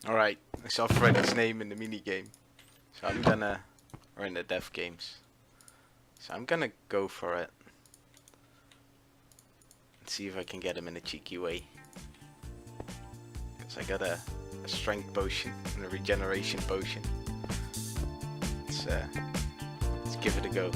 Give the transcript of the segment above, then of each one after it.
Alright, I saw Freddy's name in the minigame. So I'm gonna... or in the dev games. So I'm gonna go for it. And see if I can get him in a cheeky way. Because I got a strength potion and a regeneration potion. Let's give it a go.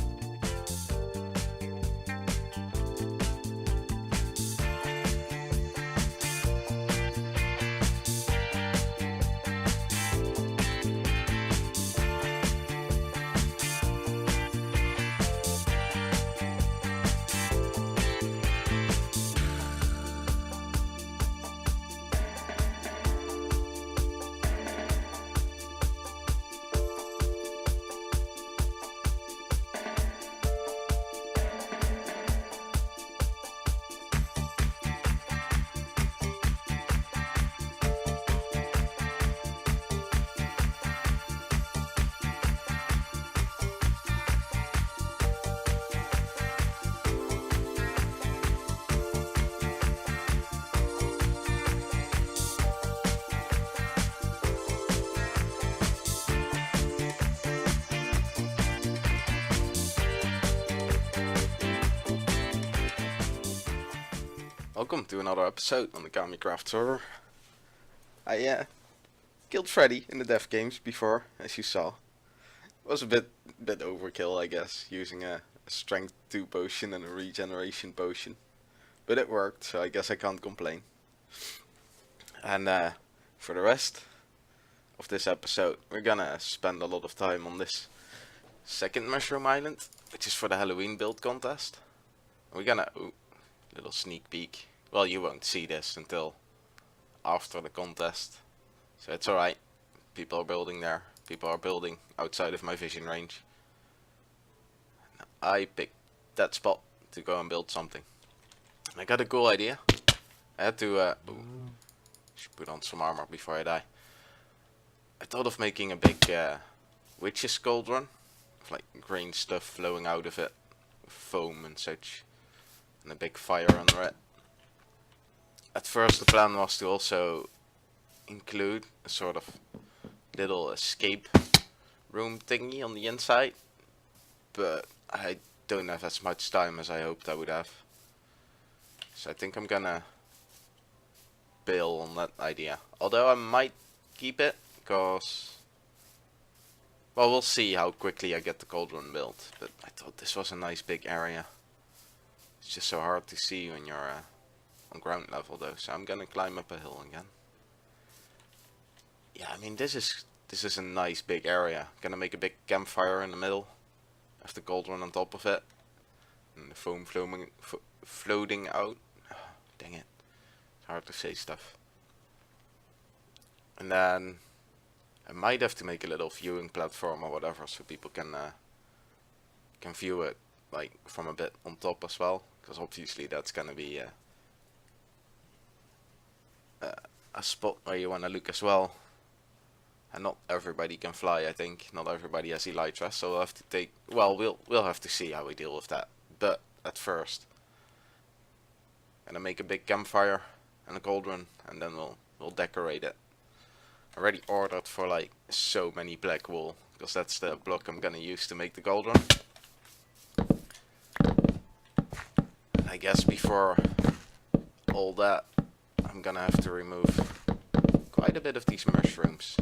Welcome to another episode on the Kamicraft server. I killed Freddy in the dev games before, as you saw. It was a bit overkill, I guess, using a strength 2 potion and a regeneration potion. But it worked, so I guess I can't complain. And for the rest of this episode, we're gonna spend a lot of time on this second mushroom island, which is for the Halloween build contest. We're gonna... Ooh, little sneak peek. Well, you won't see this until after the contest, so it's alright. People are building there. People are building outside of my vision range. I picked that spot to go and build something. And I got a cool idea. I had to should put on some armor before I die. I thought of making a big witch's cauldron with like green stuff flowing out of it, with foam and such, and a big fire under it. At first the plan was to also include a sort of little escape room thingy on the inside, but I don't have as much time as I hoped I would have. So I think I'm gonna bail on that idea. Although I might keep it, because... well, we'll see how quickly I get the cauldron built, but I thought this was a nice big area. It's just so hard to see when you're on ground level though, so I'm gonna climb up a hill again. Yeah, I mean this is a nice big area. Gonna make a big campfire in the middle, have the cauldron on top of it, and the foam floating out. Oh, dang it, it's hard to say stuff. And then I might have to make a little viewing platform or whatever, so people can view it like from a bit on top as well, because obviously that's gonna be a spot where you want to look as well. And not everybody can fly, I think. Not everybody has elytra, so we'll have to take... well, we'll have to see how we deal with that. But at first, gonna make a big campfire and a cauldron, and then we'll decorate it. I already ordered for like so many black wool, because that's the block I'm gonna use to make the cauldron. I guess before all that, I'm gonna have to remove quite a bit of these mushrooms.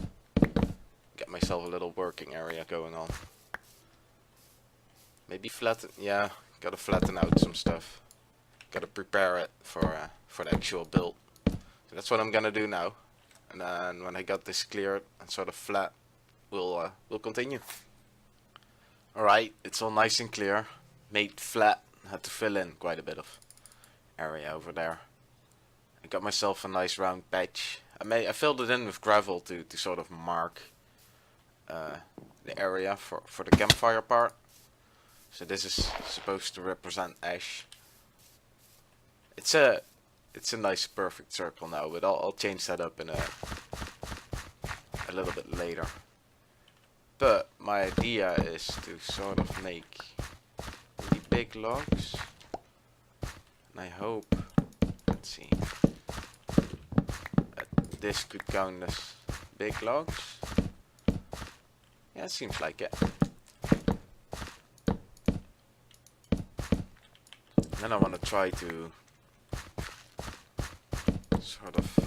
Get myself a little working area going on. Maybe flatten, yeah, gotta flatten out some stuff. Gotta prepare it for the actual build. So that's what I'm gonna do now. And then when I got this cleared and sort of flat, we'll continue. Alright, it's all nice and clear. Made flat. Had to fill in quite a bit of area over there. I got myself a nice round patch. I filled it in with gravel to sort of mark the area for the campfire part. So this is supposed to represent ash. It's a nice perfect circle now, but I'll change that up in a little bit later. But my idea is to sort of make really big logs, and I hope, let's see, that this could count as big logs. Yeah, it seems like it. Then I want to try to sort of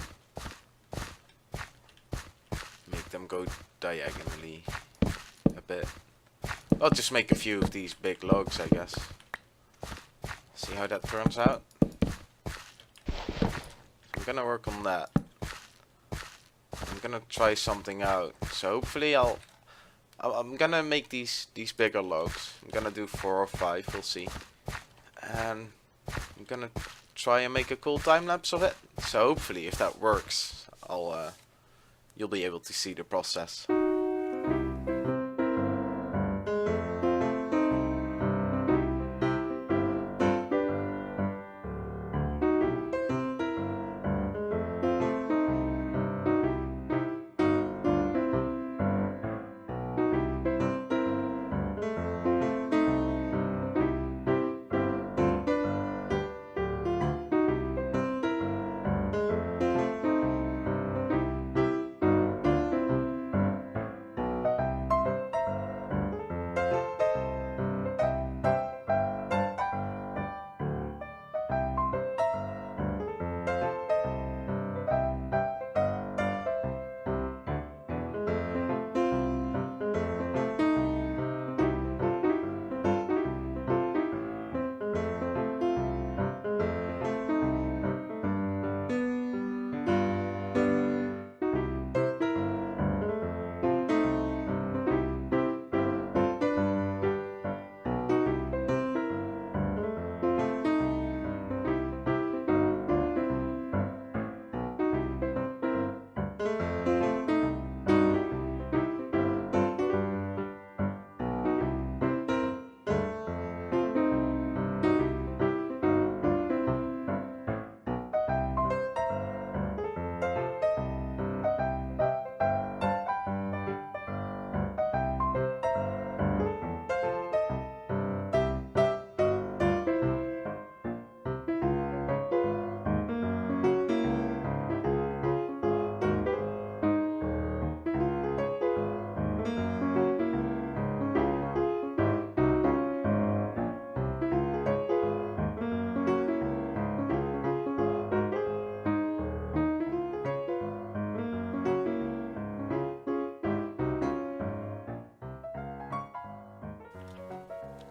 make them go diagonally a bit. I'll just make a few of these big logs, I guess. See how that turns out. So I'm gonna work on that. I'm gonna try something out. So hopefully I'm gonna make these bigger logs. I'm gonna do 4 or 5, we'll see. And I'm gonna try and make a cool time lapse of it. So hopefully if that works, you'll be able to see the process.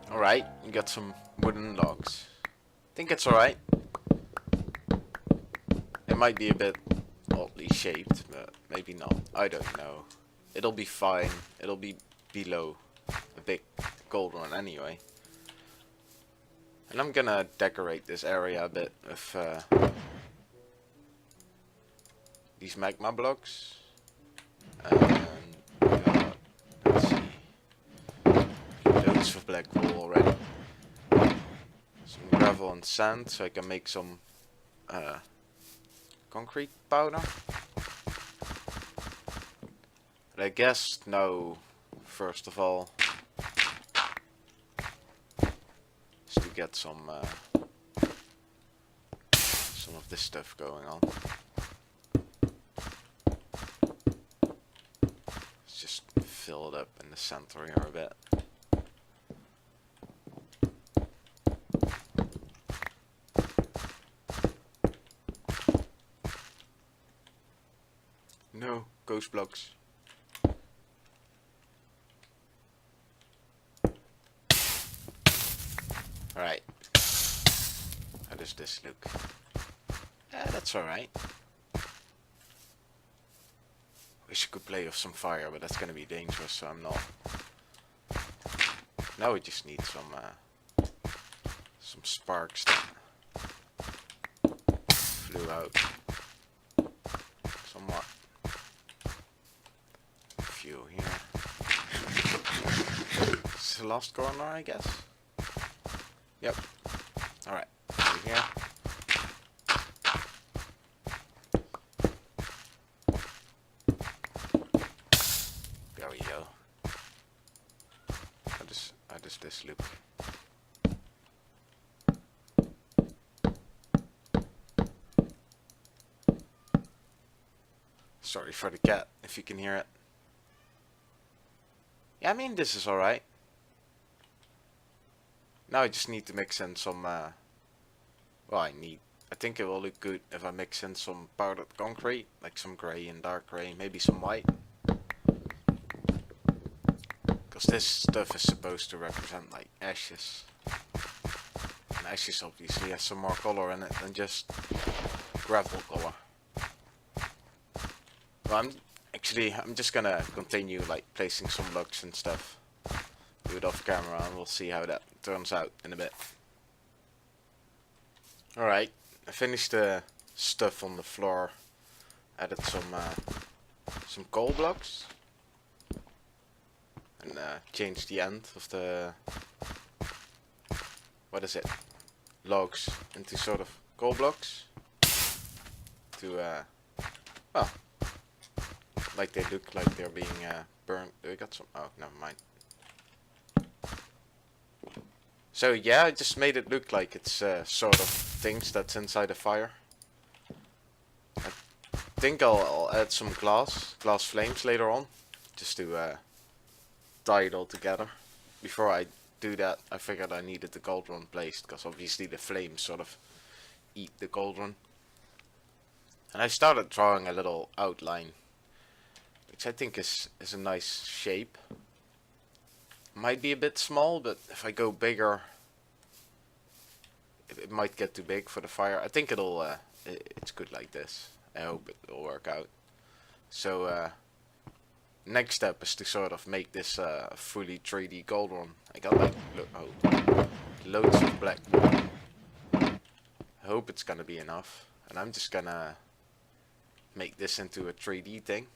Alright, you got some wooden logs. Think it's alright. It might be a bit oddly shaped, but maybe not. I don't know. It'll be fine. It'll be below a big gold one anyway. And I'm gonna decorate this area a bit with these magma blocks. And let's see. Loads of black wool already. Some gravel and sand so I can make some concrete powder. But I guess now, first of all, is to get some of this stuff going on. Let's just fill it up in the center here a bit. No, ghost blocks. Alright. How does this look? That's alright. Wish I could play with some fire, but that's gonna be dangerous, so I'm not. Now we just need some sparks that flew out. Somewhat. A few here. This is the last corner, I guess. Yep. Alright. Over here. There we go. How does this look? Sorry for the cat, if you can hear it. Yeah, I mean, this is alright. Now I just need to mix in some, well, I think it will look good if I mix in some powdered concrete, like some grey and dark grey, maybe some white. Because this stuff is supposed to represent, like, ashes. And ashes obviously has some more color in it than just gravel color. Well, I'm just gonna continue, like, placing some blocks and stuff. Do it off camera and we'll see how that turns out in a bit. Alright, I finished the stuff on the floor. Added some coal blocks. And changed the end of the, what is it, logs into sort of coal blocks. To, well, like they look like they're being burned. We got some, oh, never mind. So yeah, I just made it look like it's sort of things that's inside a fire. I think I'll add some glass flames later on, just to tie it all together. Before I do that, I figured I needed the cauldron placed, because obviously the flames sort of eat the cauldron. And I started drawing a little outline, which I think is a nice shape. Might be a bit small, but if I go bigger, it might get too big for the fire. I think it's good like this. I hope it will work out. So next step is to sort of make this fully 3D cauldron. I got like loads of black wood. I hope it's gonna be enough, and I'm just gonna make this into a 3D thing.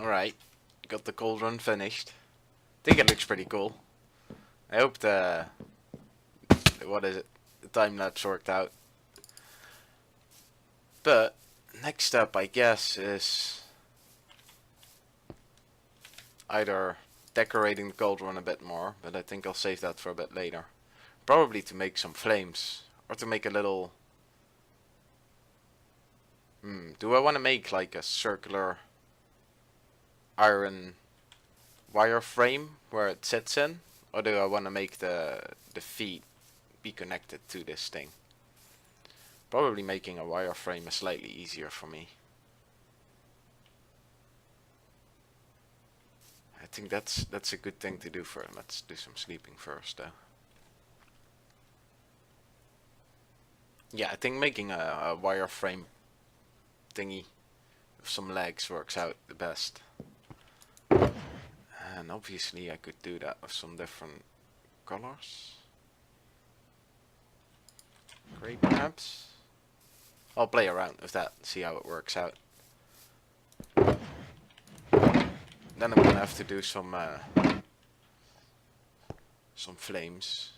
Alright, got the cauldron finished. Think it looks pretty cool. I hope the time lapse worked out. But next step, I guess, is either decorating the cauldron a bit more, but I think I'll save that for a bit later. Probably to make some flames, or to make a little... do I want to make like a circular iron wire frame where it sits in, or do I want to make the feet be connected to this thing? Probably making a wire frame is slightly easier for me. I think that's a good thing to do for him. Let's do some sleeping first though. Yeah, I think making a wire frame thingy with some legs works out the best. And obviously I could do that with some different colors. Grey perhaps? I'll play around with that, see how it works out. Then I'm gonna have to do some flames.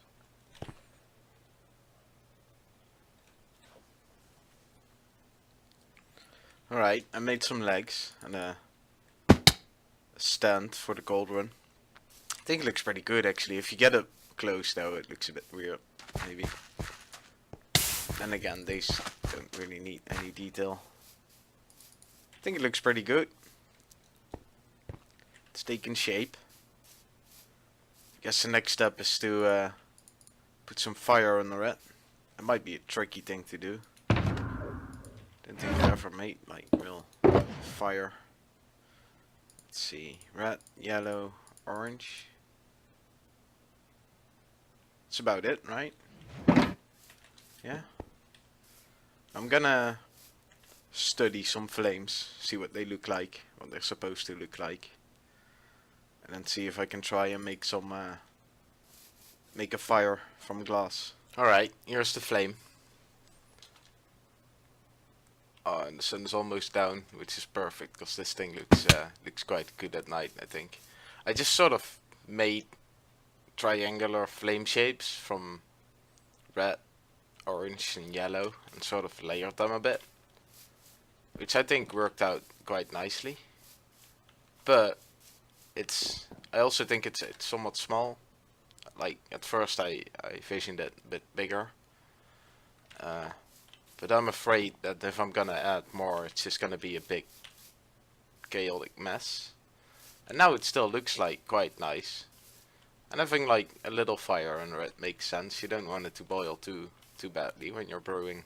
Alright, I made some legs and a stand for the cauldron. I think it looks pretty good actually. If you get up close though, it looks a bit weird, maybe. Then again, these don't really need any detail. I think it looks pretty good. It's taking shape. I guess the next step is to put some fire under it. It might be a tricky thing to do. Didn't think I ever made like real fire. Let's see, red, yellow, orange. That's about it, right? Yeah. I'm gonna study some flames, see what they look like, what they're supposed to look like, and then see if I can try and make some, make a fire from glass. Alright, here's the flame. Oh, and the sun's almost down, which is perfect, because this thing looks quite good at night, I think. I just sort of made triangular flame shapes from red, orange and yellow, and sort of layered them a bit, which I think worked out quite nicely. But I also think it's somewhat small. Like at first I envisioned it a bit bigger, but I'm afraid that if I'm gonna add more, it's just gonna be a big chaotic mess. And now it still looks like quite nice. And having like a little fire under it makes sense. You don't want it to boil too badly when you're brewing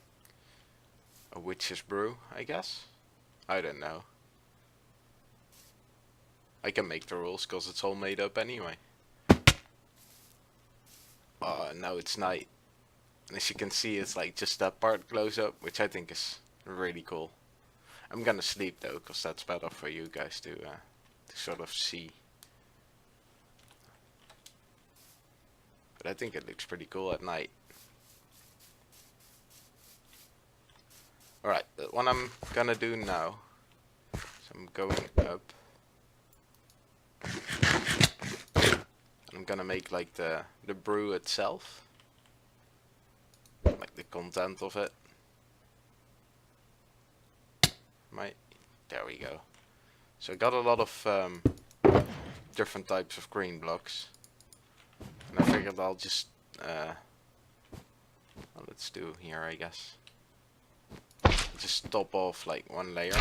a witch's brew, I guess. I don't know. I can make the rules because it's all made up anyway. Oh, now it's night. And as you can see, it's like just that part glows up, which I think is really cool. I'm gonna sleep though, because that's better for you guys to sort of see. But I think it looks pretty cool at night. Alright, but what I'm gonna do now, so I'm going up. I'm gonna make like the brew itself. Like the content of it. Right, there we go. So I got a lot of different types of green blocks. And I figured I'll just, well, let's do here I guess. Just top off like one layer.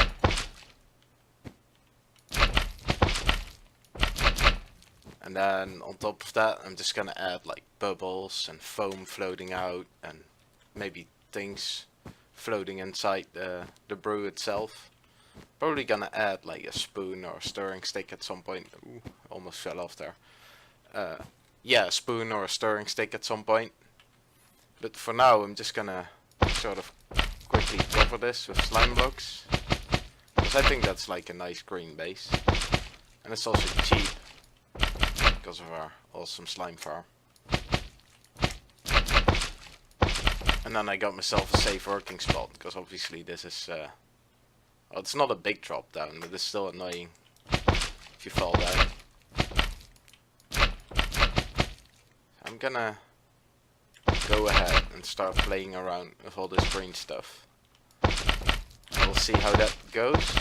And then on top of that I'm just gonna add like bubbles and foam floating out and maybe things floating inside the brew itself. Probably gonna add like a spoon or a stirring stick at some point. Ooh, almost fell off there. Yeah, a spoon or a stirring stick at some point. But for now I'm just gonna sort of quickly cover this with slime blocks. Because I think that's like a nice green base. And it's also cheap. Because of our awesome slime farm. And then I got myself a safe working spot, because obviously this is, well, it's not a big drop down, but it's still annoying if you fall down. I'm gonna go ahead and start playing around with all this green stuff. We'll see how that goes.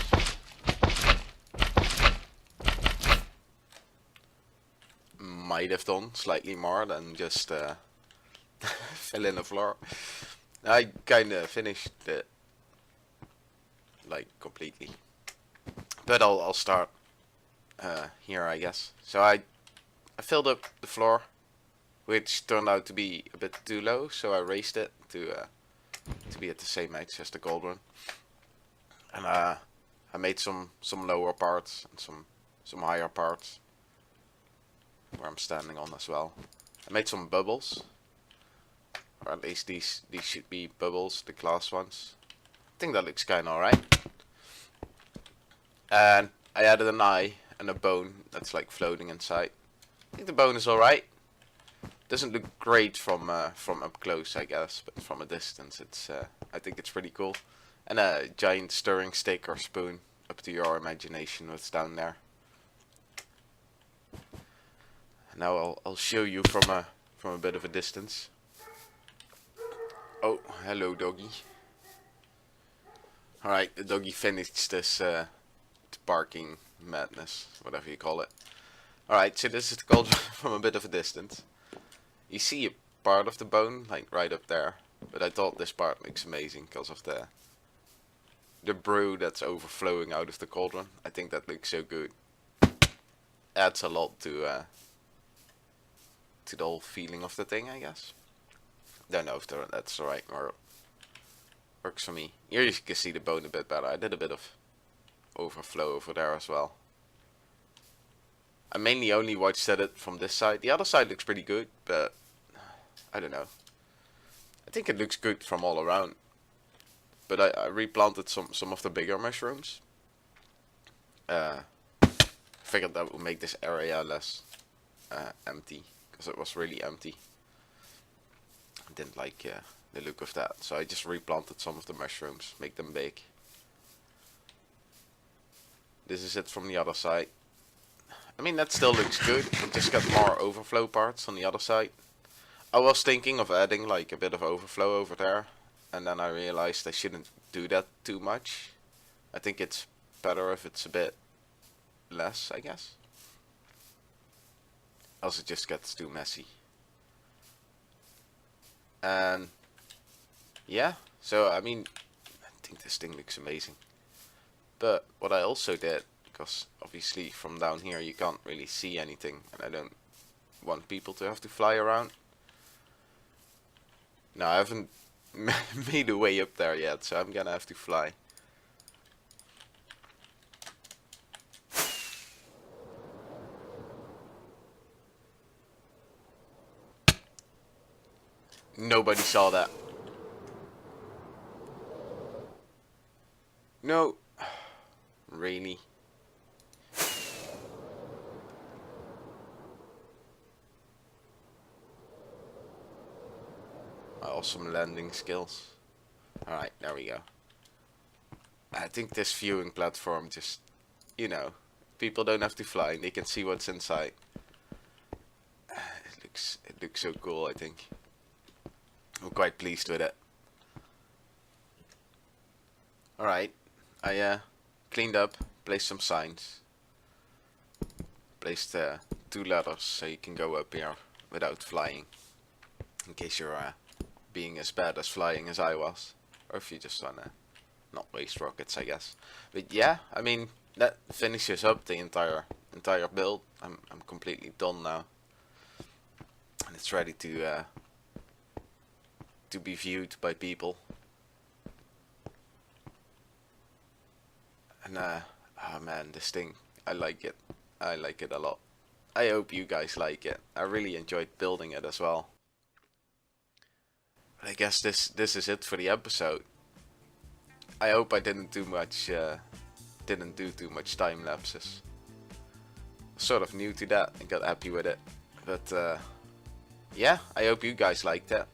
Might have done slightly more than just fill in the floor. I kinda finished it like completely, but I'll start here I guess. So I filled up the floor, which turned out to be a bit too low, so I raised it to be at the same height as the gold one. And I made some lower parts and some higher parts where I'm standing on as well. I made some bubbles, or at least these should be bubbles, the glass ones. I think that looks kinda alright. And I added an eye and a bone that's like floating inside. I think the bone is alright. Doesn't look great from up close, I guess, but from a distance, it's I think it's pretty cool. And a giant stirring stick or spoon, up to your imagination what's down there. Now I'll show you from a bit of a distance. Oh, hello doggy. Alright, the doggy finished this barking madness, whatever you call it. Alright, so this is the gold from a bit of a distance. You see a part of the bone, like right up there. But I thought this part looks amazing because of the brew that's overflowing out of the cauldron. I think that looks so good. Adds a lot to the whole feeling of the thing, I guess. Don't know if that's the right or works for me. Here you can see the bone a bit better. I did a bit of overflow over there as well. I mainly only watched it from this side. The other side looks pretty good, but I don't know. I think it looks good from all around. But I replanted some of the bigger mushrooms. Figured that would make this area less empty, because it was really empty. I didn't like the look of that, so I just replanted some of the mushrooms, make them big. This is it from the other side. I mean, that still looks good. It just got more overflow parts on the other side. I was thinking of adding like a bit of overflow over there, and then I realized I shouldn't do that too much. I think it's better if it's a bit less, I guess. Else it just gets too messy. And yeah, so I mean, I think this thing looks amazing. But what I also did, because obviously from down here you can't really see anything, and I don't want people to have to fly around. Now I haven't made a way up there yet, so I'm gonna have to fly. Nobody saw that. No. Really? My awesome landing skills. Alright, there we go. I think this viewing platform just, you know, people don't have to fly, they can see what's inside. It looks so cool, I think. I'm quite pleased with it. Alright, I cleaned up, placed some signs. Placed 2 ladders so you can go up here without flying. In case you're being as bad as flying as I was. Or if you just wanna not waste rockets, I guess. But yeah, I mean, that finishes up the entire build. I'm completely done now. And it's ready to be viewed by people. And oh man, this thing, I like it. I like it a lot. I hope you guys like it. I really enjoyed building it as well. But I guess this is it for the episode. I hope I didn't do too much time lapses. Sort of new to that and got happy with it. But yeah, I hope you guys liked it.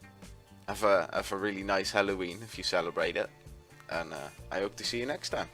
Have a really nice Halloween if you celebrate it. And I hope to see you next time.